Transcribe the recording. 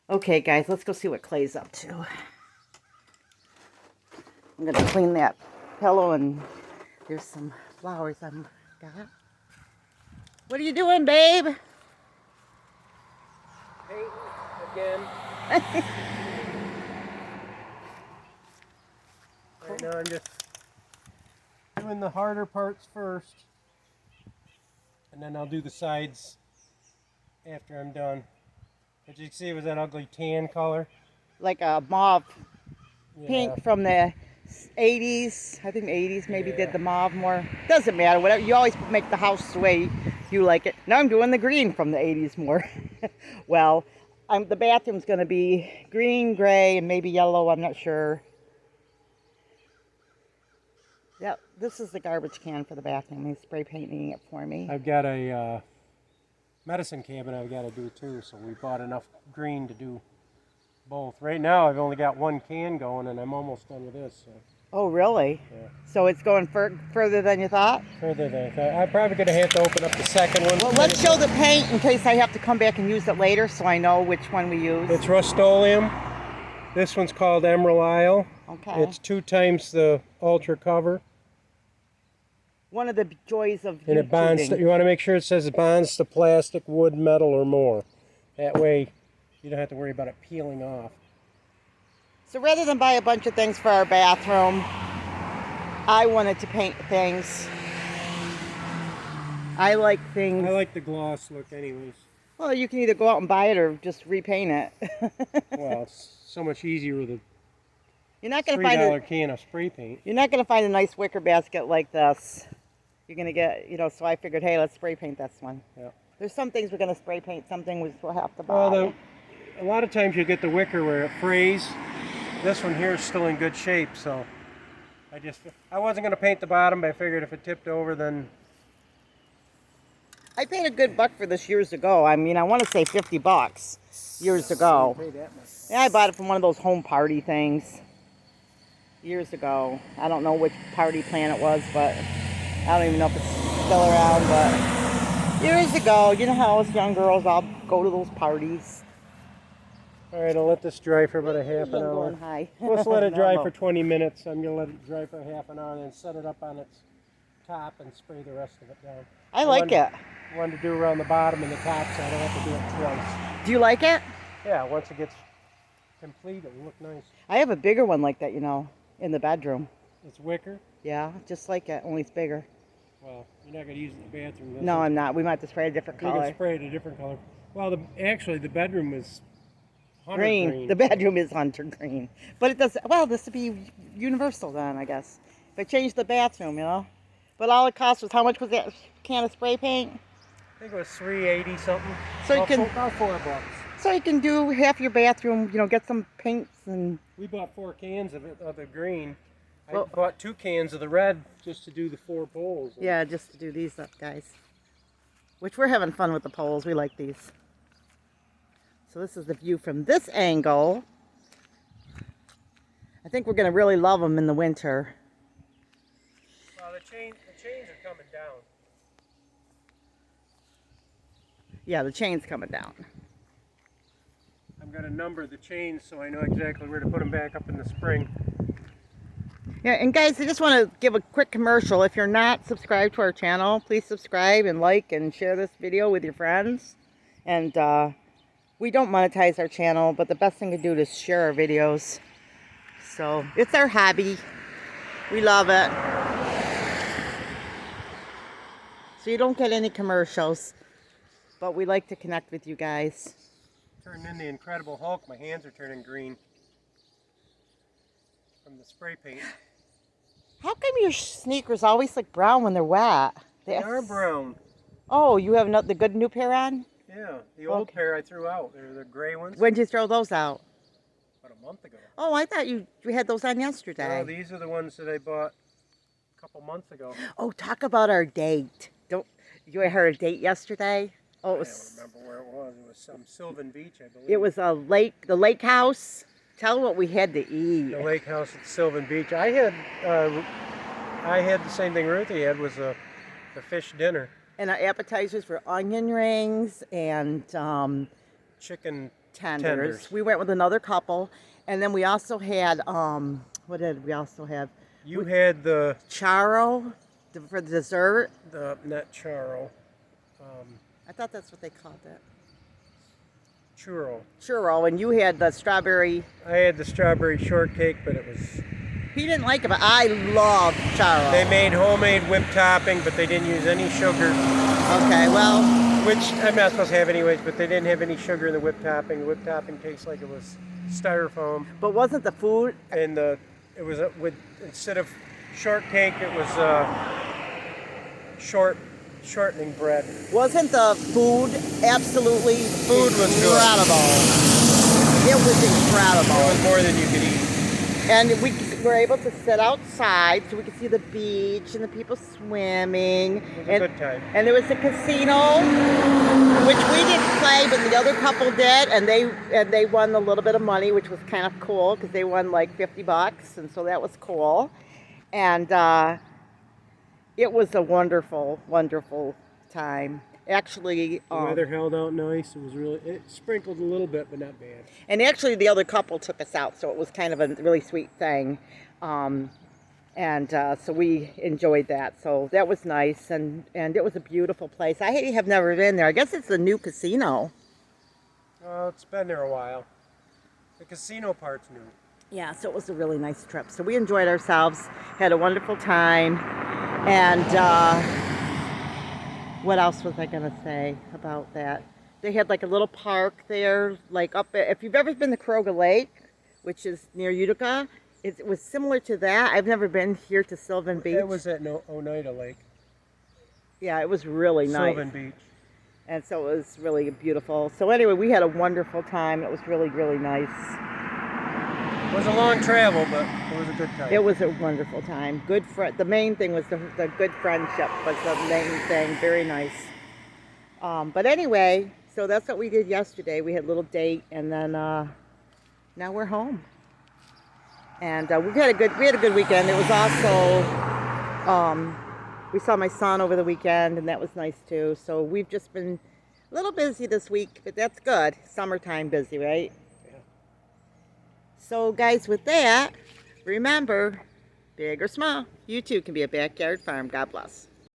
Okay, guys, let's go see what Clay's up to. I'm going to clean that pillow, and there's some flowers I've got. What are you doing, babe? Painting again. Right now I'm just doing the harder parts first, and then I'll do the sides after I'm done. As you can see, it was that ugly tan color. Like a mauve pink Yeah. from the 80s. I think the 80s maybe Yeah. did the mauve more. Doesn't matter. Whatever. You always make the house the way you like it. Now I'm doing the green from the 80s more. Well, the bathroom's going to be green, gray, and maybe yellow. I'm not sure. Yep, this is the garbage can for the bathroom. He's spray painting it for me. I've got a medicine cabinet I've got to do too, so we bought enough green to do both. Right now I've only got one can going, and I'm almost done with this. So. Oh, really? Yeah. So it's going further than you thought? Further than I thought. I'm probably going to have to open up the second one. Well, let's show the paint in case I have to come back and use it later, so I know which one we use. It's Rust-Oleum. This one's called Emerald Isle. Okay. It's 2 times the Ultra cover. One of the joys of And it bonds. You want to make sure it says it bonds to plastic, wood, metal, or more. That way, you don't have to worry about it peeling off. So rather than buy a bunch of things for our bathroom, I wanted to paint things. I like things. I like the gloss look, anyways. Well, you can either go out and buy it or just repaint it. Well, it's so much easier with a You're not going to find $3 can of spray paint. You're not going to find a nice wicker basket like this. You're going to get, so I figured, hey, let's spray paint this one. Yeah. There's some things we're going to spray paint, some things we'll have to buy. Well, a lot of times you get the wicker where it frays. This one here is still in good shape, so I wasn't going to paint the bottom, but I figured if it tipped over, then... I paid a good buck for this years ago. I mean, I want to say 50 bucks years ago. Yeah, I bought it from one of those home party things years ago. I don't know which party plan it was, but I don't even know if it's still around, but years ago, you know how us young girls all go to those parties. All right, I'll let this dry for about a half an hour. Let's let it dry for 20 minutes. I'm going to let it dry for half an hour and then set it up on its top and spray the rest of it down. I like it. I wanted to do around the bottom and the top so I don't have to do it twice. Do you like it? Yeah, once it gets complete, it'll look nice. I have a bigger one like that, in the bedroom. It's wicker? Yeah, just like it, only it's bigger. Well, you're not going to use it in the bathroom. No, I'm not. We might have to spray a different color. You can spray it a different color. Well, actually, the bedroom is hunter green. The bedroom is hunter green. But it does, well, this would be universal then, I guess. If I change the bathroom, But all it cost was, how much was that can of spray paint? I think it was $3.80 something. So you can about $4. So you can do half your bathroom, get some paints and... We bought 4 cans of the green. I bought 2 cans of the red just to do the 4 poles. Yeah, just to do these up, guys. Which we're having fun with the poles. We like these. So this is the view from this angle. I think we're going to really love them in the winter. Well, the chains are coming down. Yeah, the chain's coming down. I'm going to number the chains so I know exactly where to put them back up in the spring. Yeah, and guys, I just want to give a quick commercial. If you're not subscribed to our channel, please subscribe and like and share this video with your friends. And we don't monetize our channel, but the best thing to do is share our videos. So it's our hobby. We love it. So you don't get any commercials, but we like to connect with you guys. Turning in the Incredible Hulk, my hands are turning green from the spray paint. How come your sneakers always look brown when they're wet? They are brown. Oh, you have the good new pair on? Yeah, the old pair I threw out. They're the gray ones. When did you throw those out? About a month ago. Oh, I thought you had those on yesterday. No, these are the ones that I bought a couple months ago. Oh, talk about our date. You had a date yesterday? Oh, I don't remember where it was. It was some Sylvan Beach, I believe. It was the lake house. Tell what we had to eat. The lake house at Sylvan Beach. I had the same thing Ruthie had, was the fish dinner. And our appetizers were onion rings and Chicken tenders. We went with another couple, and then we also had what did we also have? You had the Charo for the dessert. not charo, I thought that's what they called it. churro. Churro, and you had the strawberry. I had the strawberry shortcake, but it was. He didn't like it, but I love Charo. They made homemade whipped topping, but they didn't use any sugar. Okay, well. Which I'm not supposed to have anyways, but they didn't have any sugar in the whipped topping. The whipped topping tastes like it was styrofoam. But wasn't the food? And it was with instead of shortcake, it was shortening bread. Wasn't the food absolutely Food was incredible? It was incredible. It was more than you could eat. And we were able to sit outside so we could see the beach and the people swimming. It was a good time. And there was a casino, which we didn't play, but the other couple did, and they won a little bit of money, which was kind of cool because they won like $50, and so that was cool. And it was a wonderful, wonderful time. Actually, The weather held out nice. It sprinkled a little bit, but not bad. and actually the other couple took us out, so it was kind of a really sweet thing. So we enjoyed that. So that was nice, and it was a beautiful place. I have never been there. I guess it's a new casino. Oh, it's been there a while. The casino part's new. Yeah, so it was a really nice trip. So we enjoyed ourselves, had a wonderful time, and what else was I going to say about that? They had like a little park there, like if you've ever been to Kroger Lake, which is near Utica, it was similar to that. I've never been here to Sylvan Beach. It was at Oneida Lake. Yeah, it was really nice. Sylvan Beach. And so it was really beautiful. So anyway, we had a wonderful time. It was really, really nice. It was a long travel, but it was a good time. It was a wonderful time. The main thing was the good friendship was the main thing. Very nice. But anyway, so that's what we did yesterday. We had a little date, and then now we're home. And we had a good weekend. It was also we saw my son over the weekend, and that was nice too. So we've just been a little busy this week, but that's good. Summertime busy, right? So guys, with that, remember, big or small, you too can be a backyard farm. God bless.